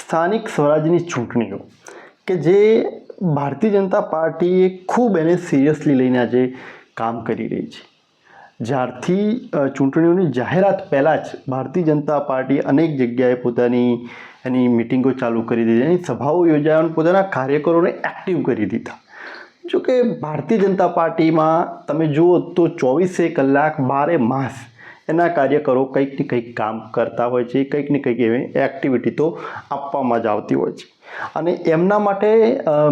સ્થાનિક સ્વરાજની ચૂંટણીઓ કે જે ભારતીય જનતા પાર્ટીએ ખૂબ એને સિરિયસલી લઈને આજે કામ કરી રહી છે. જ્યારથી ચૂંટણીઓની જાહેરાત પહેલાં જ ભારતીય જનતા પાર્ટી અનેક જગ્યાએ પોતાની એની મિટિંગો ચાલુ કરી દીધી, એની સભાઓ યોજાયા અને પોતાના કાર્યકરોને એક્ટિવ કરી દીધા. જો કે ભારતીય જનતા પાર્ટીમાં તમે જુઓ તો 24 કલાક 12 માસ એના કાર્યકરો કંઈક ને કંઈક કામ કરતા હોય છે, કંઈક ને કંઈક એવી એક્ટિવિટી તો આપવામાં જ આવતી હોય છે. અને એમના માટે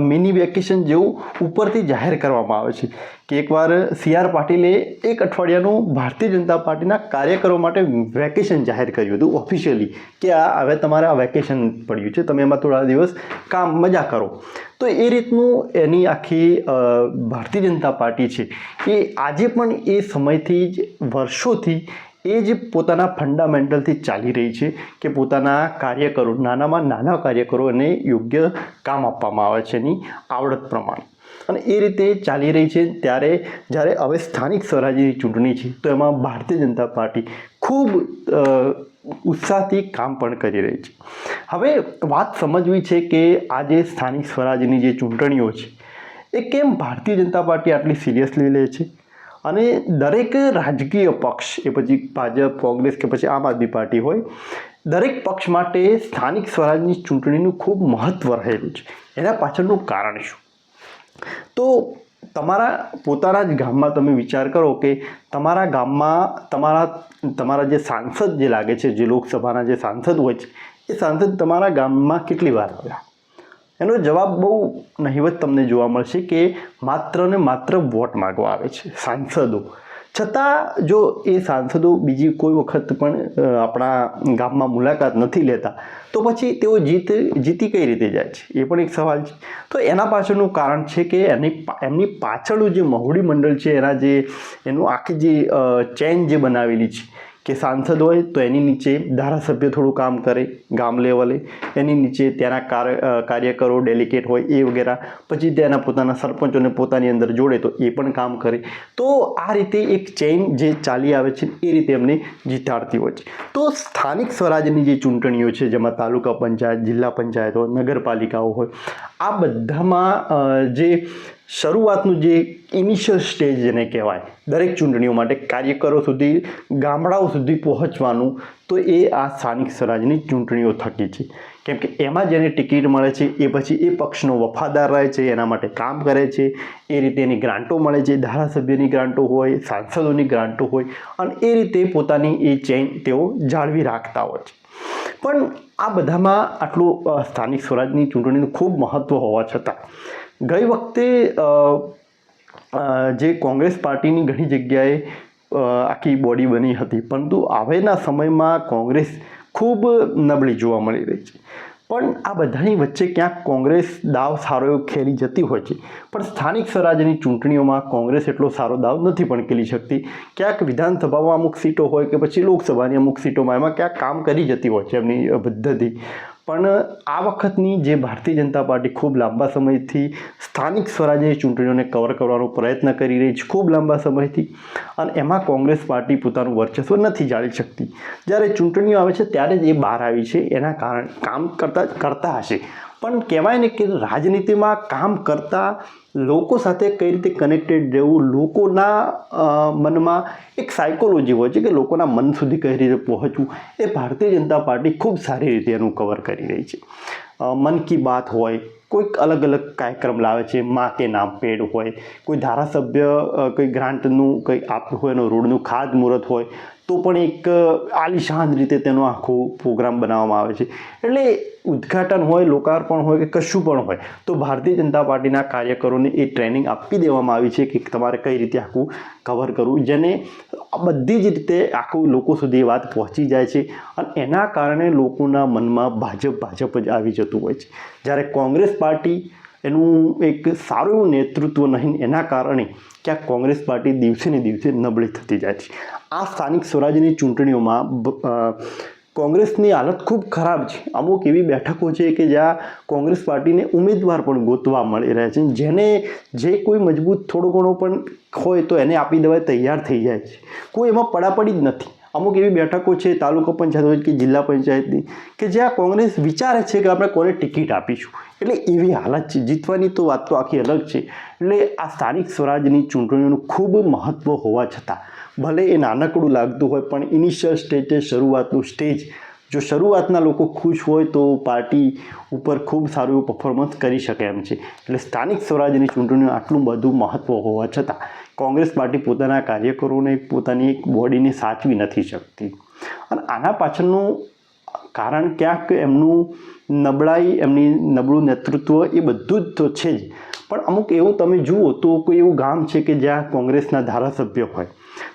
મિની વેકેશન જેવું ઉપરથી જાહેર કરવામાં આવે છે કે એકવાર CR પાટીલે એક અઠવાડિયાનું ભારતીય જનતા પાર્ટીના કાર્યકરો માટે વેકેશન જાહેર કર્યું હતું ઓફિશિયલી કે હવે તમારે આ વેકેશન પડ્યું છે, તમે એમાં થોડા દિવસ કામ મજા કરો. તો એ રીતનું એની આખી ભારતીય જનતા પાર્ટી છે એ આજે પણ એ સમયથી જ વર્ષોથી એ જ પોતાના ફંડામેન્ટલથી ચાલી રહી છે કે પોતાના કાર્યકરો, નાનામાં નાના કાર્યકરોને યોગ્ય કામ આપવામાં આવે છે એની આવડત પ્રમાણે. અને એ રીતે ચાલી રહી છે. ત્યારે જ્યારે હવે સ્થાનિક સ્વરાજ્યની ચૂંટણી છે તો એમાં ભારતીય જનતા પાર્ટી ખૂબ ઉત્સાહથી કામ પણ કરી રહી છે. હવે વાત સમજવી છે કે આ જે સ્થાનિક સ્વરાજ્યની જે ચૂંટણીઓ છે એ કેમ ભારતીય જનતા પાર્ટી આટલી સિરિયસલી લે છે અને દરેક રાજકીય પક્ષ, એ પછી ભાજપ, કોંગ્રેસ કે પછી આમ આદમી પાર્ટી હોય, દરેક પક્ષ માટે સ્થાનિક સ્વરાજની ચૂંટણીનું ખૂબ મહત્ત્વ રહેલું છે. એના પાછળનું કારણ શું? તો તમારા પોતાના જ ગામમાં તમે વિચાર કરો કે તમારા ગામમાં તમારા જે સાંસદ જે લાગે છે, જે લોકસભાના જે સાંસદ હોય છે, એ સાંસદ તમારા ગામમાં કેટલી વાર આવ્યા? એનો જવાબ બહુ નહિવત તમને જોવા મળશે કે માત્ર ને માત્ર વોટ માગવા આવે છે સાંસદો. છતાં જો એ સાંસદો બીજી કોઈ વખત પણ આપણા ગામમાં મુલાકાત નથી લેતા તો પછી તેઓ જીતી કઈ રીતે જાય છે? એ પણ એક સવાલ છે. તો એના પાછળનું કારણ છે કે એમની પાછળનું જે મહુડી મંડળ છે, એનું આખી જે ચેન જે બનાવેલી છે કે સાંસદ હોય તો એની નીચે ધારાસભ્ય થોડું કામ કરે ગામ લેવલે, એની નીચે ત્યાંના કાર્યકરો, ડેલિકેટ હોય એ વગેરે, પછી ત્યાંના પોતાના સરપંચોને પોતાની અંદર જોડે તો એ પણ કામ કરે. તો આ રીતે એક ચેઇન જે ચાલી આવે છે એ રીતે એમને જીતાડતી હોય છે. તો સ્થાનિક સ્વરાજ્યની જે ચૂંટણીઓ છે, જેમાં તાલુકા પંચાયત, જિલ્લા પંચાયત હોય, નગરપાલિકાઓ હોય, આ બધામાં જે શરૂઆતનું જે ઇનિશિયલ સ્ટેજ જેને કહેવાય દરેક ચૂંટણીઓ માટે કાર્યકરો સુધી, ગામડાઓ સુધી પહોંચવાનું, તો એ આ સ્થાનિક સ્વરાજની ચૂંટણીઓ થકી છે. કેમ કે એમાં જેને ટિકિટ મળે છે એ પછી એ પક્ષનો વફાદાર રહે છે, એના માટે કામ કરે છે, એ રીતે એની ગ્રાન્ટો મળે છે, ધારાસભ્યની ગ્રાન્ટો હોય, સાંસદોની ગ્રાન્ટો હોય, અને એ રીતે પોતાની એ ચેઇન તેઓ જાળવી રાખતા હોય છે. પણ આ બધામાં આટલું સ્થાનિક સ્વરાજની ચૂંટણીનું ખૂબ મહત્ત્વ હોવા છતાં ગઈ વખતે જે કોંગ્રેસ પાર્ટીની ઘણી જગ્યાએ આખી બોડી બની હતી, પરંતુ હવેના સમયમાં કોંગ્રેસ ખૂબ નબળી જોવા મળી રહી છે. પણ આ બધાની વચ્ચે ક્યાંક કોંગ્રેસ દાવ સારો એવો ખેલી જતી હોય છે, પણ સ્થાનિક સ્વરાજ્યની ચૂંટણીઓમાં કોંગ્રેસ એટલો સારો દાવ નથી પણ ખેલી શકતી. ક્યાંક વિધાનસભામાં અમુક સીટો હોય કે પછી લોકસભાની અમુક સીટોમાં એમાં ક્યાંક કામ કરી જતી હોય છે એમની પદ્ધતિ. પણ આ વખતની જે ભારતીય જનતા પાર્ટી ખૂબ લાંબા સમયથી સ્થાનિક સ્વરાજ્યની ચૂંટણીઓને કવર કરવાનો પ્રયત્ન કરી રહી છે, ખૂબ લાંબા સમયથી, અને એમાં કોંગ્રેસ પાર્ટી પોતાનું વર્ચસ્વ નથી જાળી શકતી. જ્યારે ચૂંટણીઓ આવે છે ત્યારે જ એ બહાર આવી છે, એના કારણે કામ કરતા હશે. પણ કહેવાય ને કે રાજનીતિમાં કામ કરતા લોકો સાથે કઈ રીતે કનેક્ટેડ રહેવું, લોકોના મનમાં એક સાયકોલોજી હોય છે કે લોકોના મન સુધી કઈ રીતે પહોંચવું, એ ભારતીય જનતા પાર્ટી ખૂબ સારી રીતે એનું કવર કરી રહી છે. મન કી બાત હોય, કોઈક અલગ અલગ કાર્યક્રમ લાવે છે, મા કે નામ પેડ હોય, કોઈ ધારાસભ્ય કોઈ ગ્રાન્ટનું કંઈ આપ્યું હોય, એનું રોડનું ખાતમુહૂર્ત હોય તો પણ એક આલિશાન રીતે તેનો આખો પ્રોગ્રામ બનાવવામાં આવે છે. એટલે ઉદ્ઘાટન હોય, લોકાર્પણ હોય કે કશું પણ હોય, તો ભારતીય જનતા પાર્ટીના કાર્યકરોને એ ટ્રેનિંગ આપી દેવામાં આવી છે કે તમારે કઈ રીતે આખું કવર કરવું, જેને બધી જ રીતે આખું લોકો સુધી એ વાત પહોંચી જાય છે. અને એના કારણે લોકોના મનમાં ભાજપ જ આવી જતું હોય છે. જ્યારે કોંગ્રેસ પાર્ટી એનું એક સારું એવું નેતૃત્વ નહીં, એના કારણે ક્યાંક કોંગ્રેસ પાર્ટી દિવસે ને દિવસે નબળી થતી જાય છે. આ સ્થાનિક સ્વરાજ્યની ચૂંટણીઓમાં કોંગ્રેસની હાલત ખૂબ ખરાબ છે. અમુક એવી બેઠકો છે કે જ્યાં કોંગ્રેસ પાર્ટીને ઉમેદવાર પણ ગોતવા મળી રહ્યા છે, જેને જે કોઈ મજબૂત થોડો ઘણો પણ હોય તો એને આપી દેવાય તૈયાર થઈ જાય છે. કોઈ એમાં પડાપડી જ નથી. અમુક એવી બેઠકો છે તાલુકા પંચાયત હોય કે જિલ્લા પંચાયતની કે જ્યાં કોંગ્રેસ વિચારે છે કે આપણે કોને ટિકિટ આપીશું. એટલે એવી હાલત છે. જીતવાની તો વાત તો આખી અલગ છે. એટલે આ સ્થાનિક સ્વરાજની ચૂંટણીઓનું ખૂબ મહત્ત્વ હોવા છતાં ભલે એ નાનકડું લાગતું હોય પણ ઇનિશિયલ સ્ટેજ, શરૂઆતનું સ્ટેજ, જો શરૂઆતના લોકો ખુશ હોય તો પાર્ટી ઉપર ખૂબ સારું એવું પરફોર્મન્સ કરી શકે એમ છે. એટલે સ્થાનિક સ્વરાજની ચૂંટણીનું આટલું બધું મહત્ત્વ હોવા છતાં કોંગ્રેસ પાર્ટી પોતાના કાર્યકરોને પોતાની એક બોડીને સાચવી નથી શકતી. અને આના પાછળનું કારણ ક્યાંક એમનું નબળાઈ, એમની નબળું નેતૃત્વ એ બધું જ તો છે જ. પણ અમુક એવું તમે જુઓ તો કોઈ એવું ગામ છે કે જ્યાં કોંગ્રેસના ધારાસભ્ય હોય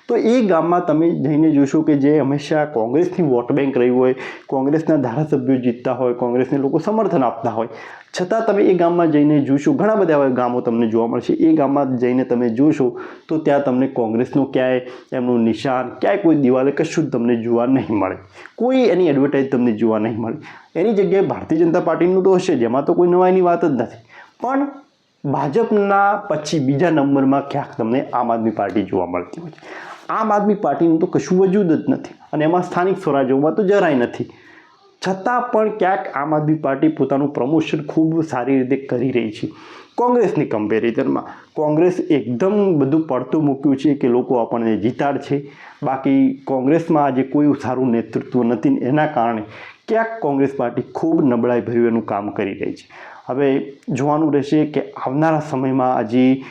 તો એ ગામમાં તમે જઈને જોશો કે જે હંમેશા કોંગ્રેસની વોટ બેંક રહી હોય, કોંગ્રેસના ધારાસભ્યો જીતતા હોય, કોંગ્રેસને લોકો સમર્થન આપતા હોય, છતાં તમે એ ગામમાં જઈને જોશો, ઘણા બધા એવા ગામો તમને જોવા મળશે, એ ગામમાં જઈને તમે જોશો તો ત્યાં તમને કોંગ્રેસનું ક્યાંય એમનું નિશાન, ક્યાંય કોઈ દિવાલે કશું જ તમને જોવા નહીં મળે. કોઈ એની એડવર્ટાઇઝ તમને જોવા નહીં મળે. એની જગ્યાએ ભારતીય જનતા પાર્ટીનું તો હશે જ, એમાં તો કોઈ નવાઈની વાત જ નથી. પણ ભાજપના પછી બીજા નંબરમાં ક્યાંક તમને આમ આદમી પાર્ટી જોવા મળતી હોય છે. આમ આદમી પાર્ટીનું તો કશું વજૂદ જ નથી અને એમાં સ્થાનિક સ્વરાજ્યોમાં તો જરાય નથી. છતાં પણ ક્યાંક આમ આદમી પાર્ટી પોતાનું પ્રમોશન ખૂબ સારી રીતે કરી રહી છે કોંગ્રેસની કમ્પેરિઝનમાં. કોંગ્રેસ એકદમ બધું પડતું મૂક્યું છે કે લોકો આપણને જીતાડશે. બાકી કોંગ્રેસમાં આજે કોઈ સારું નેતૃત્વ નથી. એના કારણે ક્યાંક કોંગ્રેસ પાર્ટી ખૂબ નબળાઈ ભર્યું એનું કામ કરી રહી છે. હવે જોવાનું રહેશે કે આવનારા સમયમાં હજી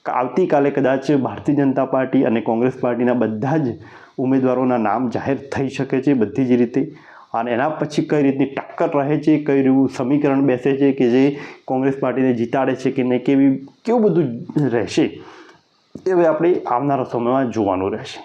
આવતીકાલે કદાચ ભારતીય જનતા પાર્ટી અને કોંગ્રેસ પાર્ટીના બધા જ ઉમેદવારોના નામ જાહેર થઈ શકે છે બધી જ રીતે. અને એના પછી કઈ રીતની ટક્કર રહે છે, કઈ રીતનું સમીકરણ બેસે છે કે જે કોંગ્રેસ પાર્ટીને જીતાડે છે કે નહીં, કેવું બધું રહેશે એ હવે આપણે આવનારા સમયમાં જોવાનું રહેશે.